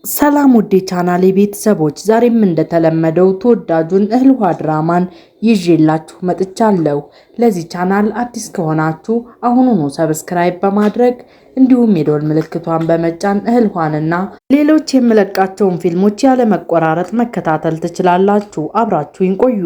ሰላም ውዴ ቻናሌ ቤተሰቦች ዛሬም እንደተለመደው ተወዳጁን እህል ውሃ ድራማን ይዤላችሁ መጥቻለሁ። ለዚህ ቻናል አዲስ ከሆናችሁ አሁኑኑ ሰብስክራይብ በማድረግ እንዲሁም የደወል ምልክቷን በመጫን እህል ውሃንና ሌሎች የምለቃቸውን ፊልሞች ያለ መቆራረጥ መከታተል ትችላላችሁ። አብራችሁኝ ቆዩ።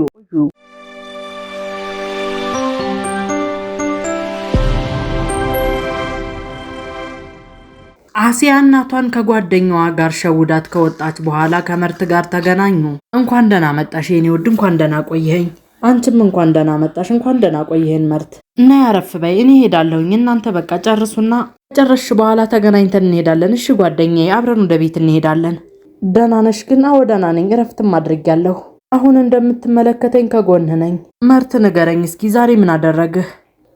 አሲያ እናቷን ከጓደኛዋ ጋር ሸውዳት ከወጣች በኋላ ከመርት ጋር ተገናኙ። እንኳን ደህና መጣሽ የኔ ውድ፣ እንኳን ደህና ቆየኸኝ። አንቺም እንኳን ደህና መጣሽ፣ እንኳን ደህና ቆየኸኝ መርት። እና ያረፍ በይ፣ እኔ ሄዳለሁኝ። እናንተ በቃ ጨርሱና ጨረሽ በኋላ ተገናኝተን እንሄዳለን። እሺ ጓደኛዬ፣ አብረን ወደ ቤት እንሄዳለን። ደህና ነሽ ግን? አዎ ደህና ነኝ፣ እረፍትም አድርጌያለሁ። አሁን እንደምትመለከተኝ ከጎንህ ነኝ። መርት ንገረኝ እስኪ ዛሬ ምን አደረግህ?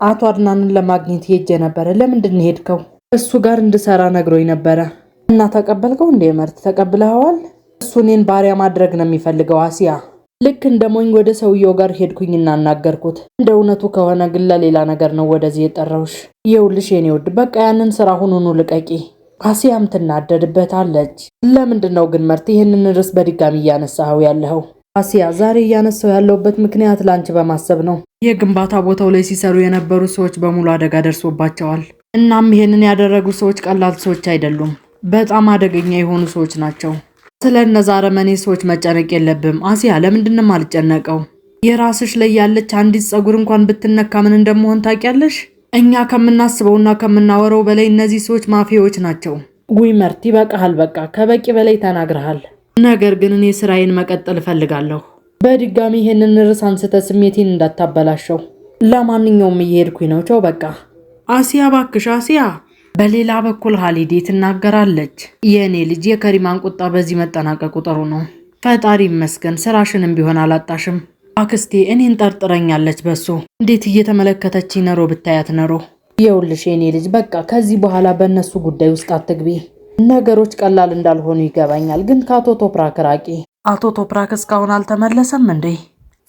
አቶ አድናንን ለማግኘት ሄጄ ነበረ። ለምንድን ነው ሄድከው? እሱ ጋር እንድሰራ ነግሮኝ ነበረ። እና ተቀበልከው እንዴ? መርት ተቀብለኸዋል? እሱ እኔን ባሪያ ማድረግ ነው የሚፈልገው አሲያ። ልክ እንደ ሞኝ ወደ ሰውየው ጋር ሄድኩኝና እናገርኩት። እንደ እውነቱ ከሆነ ግን ለሌላ ነገር ነው ወደዚህ የጠራውሽ። ይኸውልሽ የኔ ውድ፣ በቃ ያንን ስራ ሁኑኑ ልቀቂ። አሲያም ትናደድበታለች። ለምንድን ነው ግን መርት ይህንን ርዕስ በድጋሚ እያነሳኸው ያለኸው? አሲያ ዛሬ እያነሳው ያለውበት ምክንያት ላንቺ በማሰብ ነው። የግንባታ ቦታው ላይ ሲሰሩ የነበሩ ሰዎች በሙሉ አደጋ ደርሶባቸዋል። እናም ይሄንን ያደረጉ ሰዎች ቀላል ሰዎች አይደሉም። በጣም አደገኛ የሆኑ ሰዎች ናቸው። ስለ እነዛ አረመኔ ሰዎች መጨነቅ የለብም አሲያ። ለምንድን ነው የማልጨነቀው? የራስሽ ላይ ያለች አንዲት ጸጉር እንኳን ብትነካ ምን እንደምሆን ታውቂያለሽ? እኛ ከምናስበውና ከምናወራው በላይ እነዚህ ሰዎች ማፊያዎች ናቸው። ውይ መርት ይበቃሃል። በቃ ከበቂ በላይ ተናግረሃል። ነገር ግን እኔ ስራዬን መቀጠል እፈልጋለሁ። በድጋሚ ይሄንን ርዕስ አንስተ ስሜቴን እንዳታበላሸው። ለማንኛውም እየሄድኩኝ ነው። ቻው በቃ። አሲያ ባክሽ አሲያ። በሌላ በኩል ሀሊዴ ትናገራለች። የእኔ ልጅ የከሪማን ቁጣ በዚህ መጠናቀቁ ጥሩ ነው። ፈጣሪ ይመስገን ስራሽንም ቢሆን አላጣሽም። አክስቴ እኔን ጠርጥረኛለች በሱ። እንዴት እየተመለከተች ነሮ ብታያት ነሮ። የውልሽ የኔ ልጅ በቃ ከዚህ በኋላ በእነሱ ጉዳይ ውስጥ አትግቢ። ነገሮች ቀላል እንዳልሆኑ ይገባኛል፣ ግን ከአቶ ቶፕራክ ራቂ። አቶ ቶፕራክ እስካሁን አልተመለሰም እንዴ?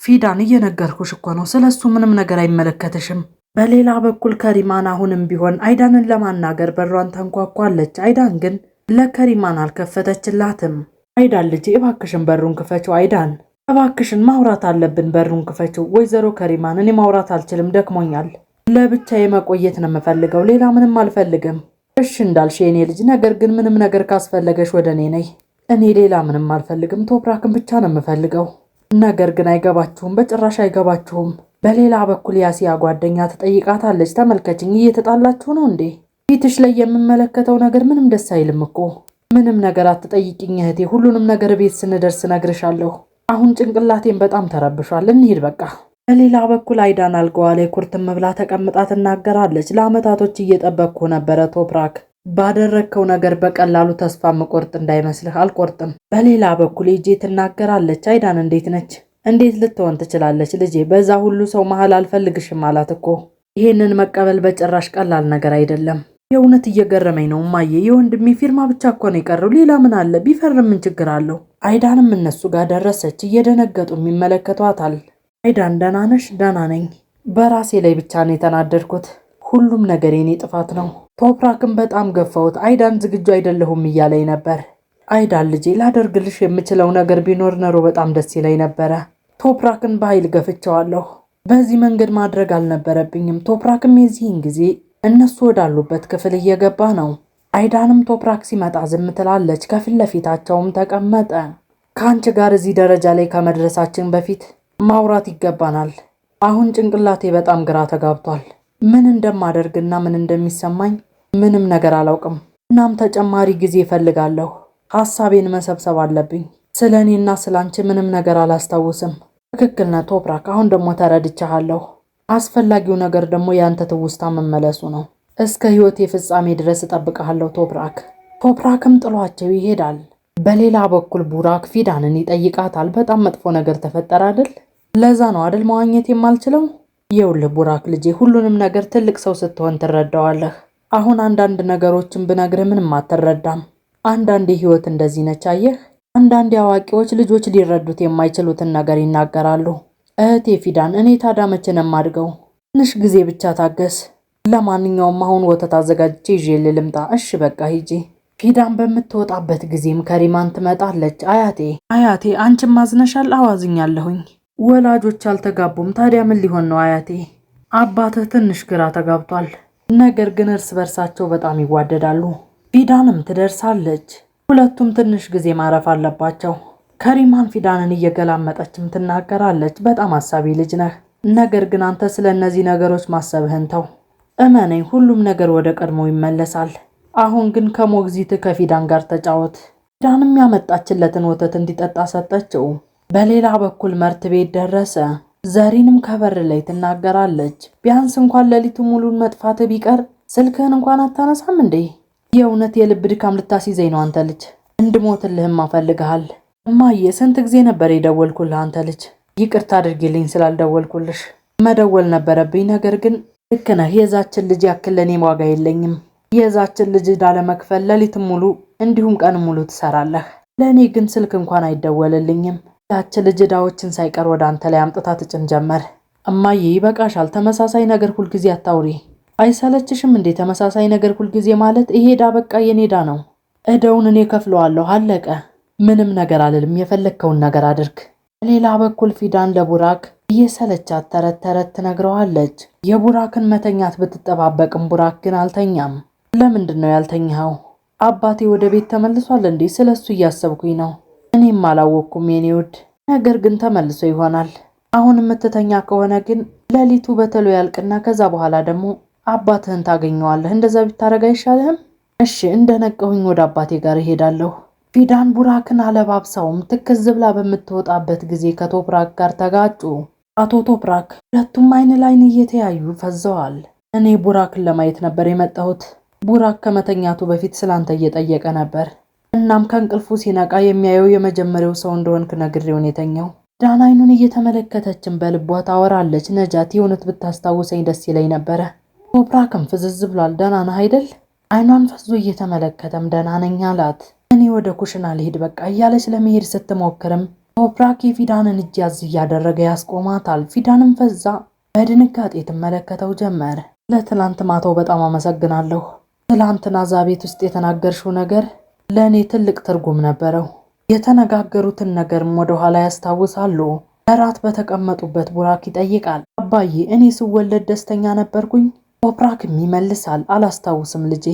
ፊዳን እየነገርኩሽ እኮ ነው፣ ስለሱ ምንም ነገር አይመለከትሽም። በሌላ በኩል ከሪማን አሁንም ቢሆን አይዳንን ለማናገር በሯን ተንኳኳለች። አይዳን ግን ለከሪማን አልከፈተችላትም። አይዳን ልጅ እባክሽን በሩን ክፈችው። አይዳን እባክሽን ማውራት አለብን፣ በሩን ክፈችው። ወይዘሮ ከሪማን እኔ ማውራት አልችልም፣ ደክሞኛል። ለብቻዬ መቆየት ነው የምፈልገው፣ ሌላ ምንም አልፈልግም። እሺ እንዳልሽ የኔ ልጅ፣ ነገር ግን ምንም ነገር ካስፈለገሽ ወደ እኔ ነይ። እኔ ሌላ ምንም አልፈልግም፣ ቶፕራክን ብቻ ነው የምፈልገው። ነገር ግን አይገባችሁም፣ በጭራሽ አይገባችሁም። በሌላ በኩል የአሲያ ጓደኛ ትጠይቃታለች። ተመልከችኝ፣ እየተጣላችሁ ነው እንዴ? ፊትሽ ላይ የምመለከተው ነገር ምንም ደስ አይልም እኮ። ምንም ነገር አትጠይቅኝ እህቴ፣ ሁሉንም ነገር ቤት ስንደርስ ነግርሻለሁ። አሁን ጭንቅላቴን በጣም ተረብሿል፣ እንሂድ በቃ። በሌላ በኩል አይዳን አልጋዋ ላይ ኩርትም ብላ ተቀምጣ ትናገራለች። ለአመታቶች እየጠበቅኩ ነበረ ቶፕራክ፣ ባደረግከው ነገር በቀላሉ ተስፋ መቆርጥ እንዳይመስልህ፣ አልቆርጥም። በሌላ በኩል ኤጄ ትናገራለች። አይዳን እንዴት ነች? እንዴት ልትሆን ትችላለች ልጄ? በዛ ሁሉ ሰው መሃል አልፈልግሽም አላት እኮ። ይሄንን መቀበል በጭራሽ ቀላል ነገር አይደለም። የእውነት እየገረመኝ ነው እማዬ። የወንድሜ ፊርማ ብቻ እኮ ነው የቀረው፣ ሌላ ምን አለ? ቢፈርም ምን ችግር አለው? አይዳንም እነሱ ጋር ደረሰች። እየደነገጡ ይመለከቷታል። አይዳን ደህና ነሽ? ደህና ነኝ። በራሴ ላይ ብቻ ነው የተናደድኩት። ሁሉም ነገር የኔ ጥፋት ነው። ቶፕራክን በጣም ገፋሁት። አይዳን ዝግጁ አይደለሁም እያለኝ ነበር። አይዳን ልጄ ላደርግልሽ የምችለው ነገር ቢኖር ኖሮ በጣም ደስ ይለኝ ነበረ። ቶፕራክን በኃይል ገፍቼዋለሁ። በዚህ መንገድ ማድረግ አልነበረብኝም። ቶፕራክም የዚህን ጊዜ እነሱ ወዳሉበት ክፍል እየገባ ነው። አይዳንም ቶፕራክ ሲመጣ ዝም ትላለች። ከፊት ለፊታቸውም ተቀመጠ። ከአንቺ ጋር እዚህ ደረጃ ላይ ከመድረሳችን በፊት ማውራት ይገባናል። አሁን ጭንቅላቴ በጣም ግራ ተጋብቷል። ምን እንደማደርግና ምን እንደሚሰማኝ ምንም ነገር አላውቅም። እናም ተጨማሪ ጊዜ እፈልጋለሁ። ሐሳቤን መሰብሰብ አለብኝ። ስለ እኔና ስለ አንቺ ምንም ነገር አላስታውስም። ትክክል ነህ ቶፕራክ፣ አሁን ደግሞ ተረድቻለሁ። አስፈላጊው ነገር ደግሞ ያንተ ትውስታ መመለሱ ነው። እስከ ሕይወቴ ፍጻሜ ድረስ እጠብቅሃለሁ ቶፕራክ። ቶፕራክም ጥሏቸው ይሄዳል። በሌላ በኩል ቡራክ ፊዳንን ይጠይቃታል። በጣም መጥፎ ነገር ተፈጠረ አይደል? ለዛ ነው አይደል መዋኘት የማልችለው? ይኸውልህ ቡራክ ልጄ፣ ሁሉንም ነገር ትልቅ ሰው ስትሆን ትረዳዋለህ። አሁን አንዳንድ ነገሮችን ብነግርህ ምንም አትረዳም። አንዳንዴ ህይወት እንደዚህ ነች አየህ። አንዳንዴ አዋቂዎች ልጆች ሊረዱት የማይችሉትን ነገር ይናገራሉ። እህቴ ፊዳን፣ እኔ ታዲያ መቼ ነው የማድገው? ትንሽ ጊዜ ብቻ ታገስ። ለማንኛውም አሁን ወተት አዘጋጅቼ ይዤ ልምጣ። እሺ በቃ ሂጂ። ፊዳን በምትወጣበት ጊዜም ከሪማን ትመጣለች። አያቴ አንቺም ማዝነሻል? አዋዝኛለሁኝ። ወላጆች አልተጋቡም። ታዲያ ምን ሊሆን ነው አያቴ? አባትህ ትንሽ ግራ ተጋብቷል። ነገር ግን እርስ በርሳቸው በጣም ይዋደዳሉ። ፊዳንም ትደርሳለች። ሁለቱም ትንሽ ጊዜ ማረፍ አለባቸው። ከሪማን ፊዳንን እየገላመጠችም ትናገራለች። በጣም አሳቢ ልጅ ነህ። ነገር ግን አንተ ስለ እነዚህ ነገሮች ማሰብህን ተው። እመነኝ፣ ሁሉም ነገር ወደ ቀድሞ ይመለሳል። አሁን ግን ከሞግዚት ከፊዳን ጋር ተጫወት። ፊዳንም ያመጣችለትን ወተት እንዲጠጣ ሰጠችው። በሌላ በኩል መርት ቤት ደረሰ። ዘሪንም ከበር ላይ ትናገራለች። ቢያንስ እንኳን ሌሊቱ ሙሉን መጥፋት ቢቀር ስልክህን እንኳን አታነሳም እንዴ? የእውነት የልብ ድካም ልታስይዘኝ ነው አንተ ልጅ። እንድሞትልህም አፈልግሃል። እማዬ ስንት ጊዜ ነበር የደወልኩልህ አንተ ልጅ። ይቅርታ አድርጊልኝ ስላልደወልኩልሽ። መደወል ነበረብኝ። ነገር ግን ልክ ነህ። የዛችን ልጅ ያክል ለኔ ዋጋ የለኝም። የዛችን ልጅ ዕዳ ለመክፈል ሌሊትም ሙሉ እንዲሁም ቀን ሙሉ ትሰራለህ። ለእኔ ግን ስልክ እንኳን አይደወልልኝም። ያች ልጅ ዕዳዎችን ሳይቀር ወደ አንተ ላይ አምጥታ ትጭን ጀመር። እማዬ ይበቃሻል። ተመሳሳይ ነገር ሁልጊዜ አታውሪ። አይሰለችሽም እንዴ? ተመሳሳይ ነገር ሁልጊዜ ማለት ይሄ ዕዳ በቃ የኔ ዕዳ ነው። ዕዳውን እኔ ከፍለዋለሁ። አለቀ። ምንም ነገር አልልም። የፈለግከውን ነገር አድርግ። ሌላ በኩል ፊዳን ለቡራክ እየሰለቻት ተረት ተረት ትነግረዋለች። የቡራክን መተኛት ብትጠባበቅም ቡራክ ግን አልተኛም። ለምንድን ነው ያልተኛኸው? አባቴ ወደ ቤት ተመልሷል እንዴ? ስለሱ እያሰብኩኝ ነው። እኔም አላወቅኩም የኔ ውድ። ነገር ግን ተመልሶ ይሆናል። አሁን የምትተኛ ከሆነ ግን ሌሊቱ በተሎ ያልቅና ከዛ በኋላ ደግሞ አባትህን ታገኘዋለህ። እንደዛ ብታረግ አይሻልህም? እሺ እንደነቀሁኝ ወደ አባቴ ጋር እሄዳለሁ። ፊዳን ቡራክን አለባብሳውም ትክዝ ብላ በምትወጣበት ጊዜ ከቶፕራክ ጋር ተጋጩ። አቶ ቶፕራክ ሁለቱም አይን ላይን እየተያዩ ፈዘዋል። እኔ ቡራክን ለማየት ነበር የመጣሁት። ቡራክ ከመተኛቱ በፊት ስላንተ እየጠየቀ ነበር። እናም ከእንቅልፉ ሲነቃ የሚያየው የመጀመሪያው ሰው እንደሆንክ ነግሬውን የተኛው። ዳን አይኑን እየተመለከተችን በልቧ ታወራለች። ነጃት የእውነት ብታስታውሰኝ ደስ ይለኝ ነበረ። ቶፕራክም ፍዝዝ ብሏል። ደህና ነህ አይደል? አይኗን ፈዞ እየተመለከተም ደህና ነኝ አላት። እኔ ወደ ኩሽና ልሄድ በቃ እያለች ለመሄድ ስትሞክርም ቶፕራክ የፊዳንን እጅ ያዝ እያደረገ ያስቆማታል። ፊዳንም ፈዛ በድንጋጤ ትመለከተው ጀመር። ለትላንት ማታው በጣም አመሰግናለሁ። ትላንትና እዛ ቤት ውስጥ የተናገርሽው ነገር ለእኔ ትልቅ ትርጉም ነበረው። የተነጋገሩትን ነገርም ወደኋላ ያስታውሳሉ። እራት በተቀመጡበት ቡራክ ይጠይቃል፣ አባዬ እኔ ስወለድ ደስተኛ ነበርኩኝ? ቶፕራክም ይመልሳል፣ አላስታውስም ልጄ።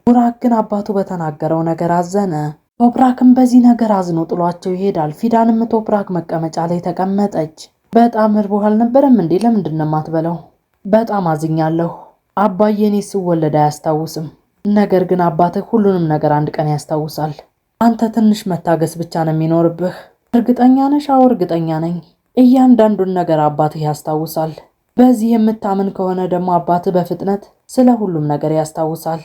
ቡራክ ግን አባቱ በተናገረው ነገር አዘነ። ቶፕራክም በዚህ ነገር አዝኖ ጥሏቸው ይሄዳል። ፊዳንም ቶፕራክ መቀመጫ ላይ ተቀመጠች። በጣም እርቦህ አልነበረም እንዴ? ለምንድን ነው የማትበላው? በጣም አዝኛለሁ አባዬ። እኔ ስወለድ አያስታውስም። ነገር ግን አባትህ ሁሉንም ነገር አንድ ቀን ያስታውሳል። አንተ ትንሽ መታገስ ብቻ ነው የሚኖርብህ። እርግጠኛ ነሽ? አዎ እርግጠኛ ነኝ። እያንዳንዱን ነገር አባትህ ያስታውሳል። በዚህ የምታምን ከሆነ ደግሞ አባትህ በፍጥነት ስለ ሁሉም ነገር ያስታውሳል።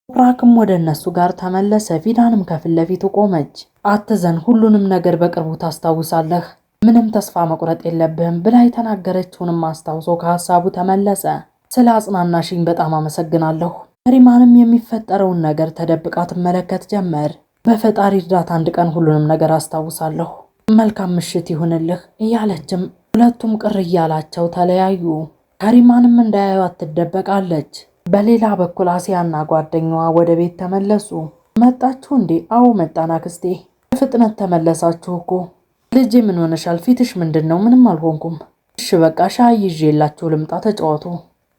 ቶፕራክም ወደ እነሱ ጋር ተመለሰ። ፊዳንም ከፊት ለፊቱ ቆመች። አትዘን፣ ሁሉንም ነገር በቅርቡ ታስታውሳለህ። ምንም ተስፋ መቁረጥ የለብህም ብላ የተናገረችውንም አስታውሶ ከሀሳቡ ተመለሰ። ስለ አጽናናሽኝ በጣም አመሰግናለሁ። ሪማንም የሚፈጠረውን ነገር ተደብቃ ትመለከት ጀመር። በፈጣሪ እርዳታ አንድ ቀን ሁሉንም ነገር አስታውሳለሁ። መልካም ምሽት ይሁንልህ እያለችም ሁለቱም ቅር እያላቸው ተለያዩ። ከሪማንም እንዳያዩት ትደበቃለች። በሌላ በኩል አሲያና ጓደኛዋ ወደ ቤት ተመለሱ። መጣችሁ እንዴ? አዎ መጣን አክስቴ። በፍጥነት ተመለሳችሁ እኮ። ልጄ ምን ሆነሻል? ፊትሽ ምንድን ነው? ምንም አልሆንኩም። እሺ በቃ ሻይ ይዤላችሁ ልምጣ፣ ተጫወቱ።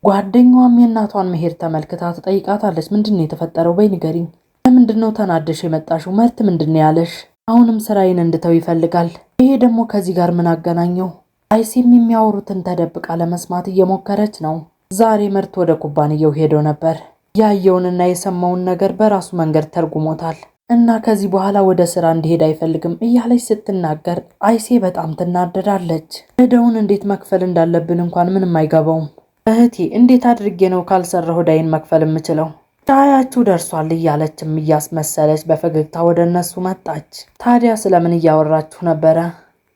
ጓደኛዋም የእናቷን መሄድ ተመልክታ ትጠይቃታለች። ምንድን ነው የተፈጠረው? በይ ንገሪኝ። ለምንድን ነው ተናደሽ የመጣሽው? መርት ምንድን ነው ያለሽ? አሁንም ስራዬን እንድተው ይፈልጋል። ይሄ ደግሞ ከዚህ ጋር ምን አገናኘው? አይሲም የሚያወሩትን ተደብቃ ለመስማት እየሞከረች ነው። ዛሬ መርት ወደ ኩባንያው ሄዶ ነበር። ያየውንና የሰማውን ነገር በራሱ መንገድ ተርጉሞታል እና ከዚህ በኋላ ወደ ስራ እንዲሄድ አይፈልግም እያለች ስትናገር አይሴ በጣም ትናደዳለች። ዕዳውን እንዴት መክፈል እንዳለብን እንኳን ምንም አይገባውም። እህቴ እንዴት አድርጌ ነው ካልሰራሁ ዕዳዬን መክፈል የምችለው? ሻያችሁ ደርሷል እያለችም እያስመሰለች በፈገግታ ወደ እነሱ መጣች። ታዲያ ስለምን እያወራችሁ ነበረ?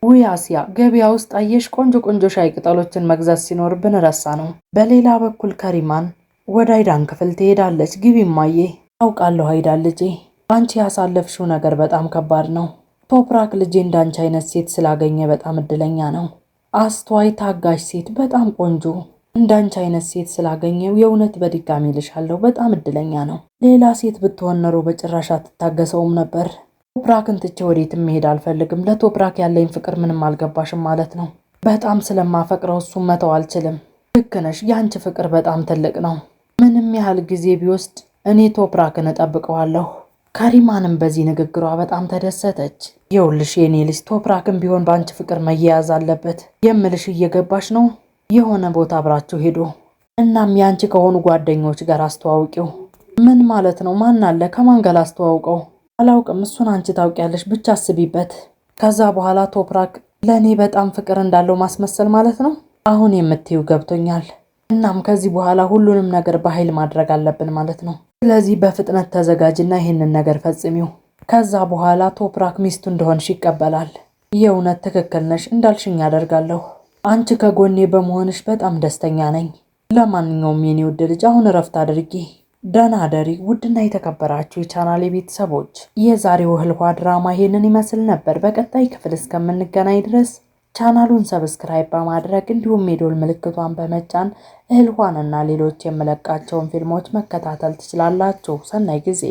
ውይ አሲያ፣ ገበያ ውስጥ አየሽ ቆንጆ ቆንጆ ሻይ ቅጠሎችን መግዛት ሲኖርብን ረሳ ነው። በሌላ በኩል ከሪማን ወደ አይዳን ክፍል ትሄዳለች። ግቢ እማዬ። አውቃለሁ አይዳን ልጄ፣ አንቺ ያሳለፍሽው ነገር በጣም ከባድ ነው። ቶፕራክ ልጄ እንዳንቺ አይነት ሴት ስላገኘ በጣም እድለኛ ነው። አስተዋይ፣ ታጋሽ ሴት፣ በጣም ቆንጆ። እንዳንቺ አይነት ሴት ስላገኘው የእውነት በድጋሚ ልሻለሁ። በጣም እድለኛ ነው። ሌላ ሴት ብትሆን ኖሮ በጭራሽ አትታገሰውም ነበር። ቶፕራክን ትቼ ወዴትም መሄድ አልፈልግም። ለቶፕራክ ያለኝ ፍቅር ምንም አልገባሽም ማለት ነው። በጣም ስለማፈቅረው እሱም መተው አልችልም። ልክ ነሽ። የአንቺ ፍቅር በጣም ትልቅ ነው። ምንም ያህል ጊዜ ቢወስድ እኔ ቶፕራክን እጠብቀዋለሁ። ካሪማንም በዚህ ንግግሯ በጣም ተደሰተች። ይኸውልሽ የኔ ልጅ ቶፕራክን ቢሆን በአንቺ ፍቅር መያያዝ አለበት የምልሽ እየገባሽ ነው? የሆነ ቦታ አብራችሁ ሄዱ። እናም ያንቺ ከሆኑ ጓደኞች ጋር አስተዋውቂው። ምን ማለት ነው? ማን አለ? ከማን ጋር አስተዋውቀው? አላውቅም። እሱን አንቺ ታውቂያለሽ። ብቻ አስቢበት። ከዛ በኋላ ቶፕራክ ለእኔ በጣም ፍቅር እንዳለው ማስመሰል ማለት ነው። አሁን የምትይው ገብቶኛል። እናም ከዚህ በኋላ ሁሉንም ነገር በኃይል ማድረግ አለብን ማለት ነው። ስለዚህ በፍጥነት ተዘጋጅና ይህንን ነገር ፈጽሚው። ከዛ በኋላ ቶፕራክ ሚስቱ እንደሆንሽ ይቀበላል። የእውነት ትክክል ነሽ። እንዳልሽኝ አደርጋለሁ። አንቺ ከጎኔ በመሆንሽ በጣም ደስተኛ ነኝ። ለማንኛውም የኔ ውድ ልጅ አሁን እረፍት አድርጊ። ደህና አደሪ። ውድና የተከበራችሁ የቻናሌ ቤተሰቦች የዛሬው እህል ውሃ ድራማ ይሄንን ይመስል ነበር። በቀጣይ ክፍል እስከምንገናኝ ድረስ ቻናሉን ሰብስክራይብ በማድረግ እንዲሁም የደወል ምልክቷን በመጫን እህል ውሃንና ሌሎች የምለቃቸውን ፊልሞች መከታተል ትችላላችሁ። ሰናይ ጊዜ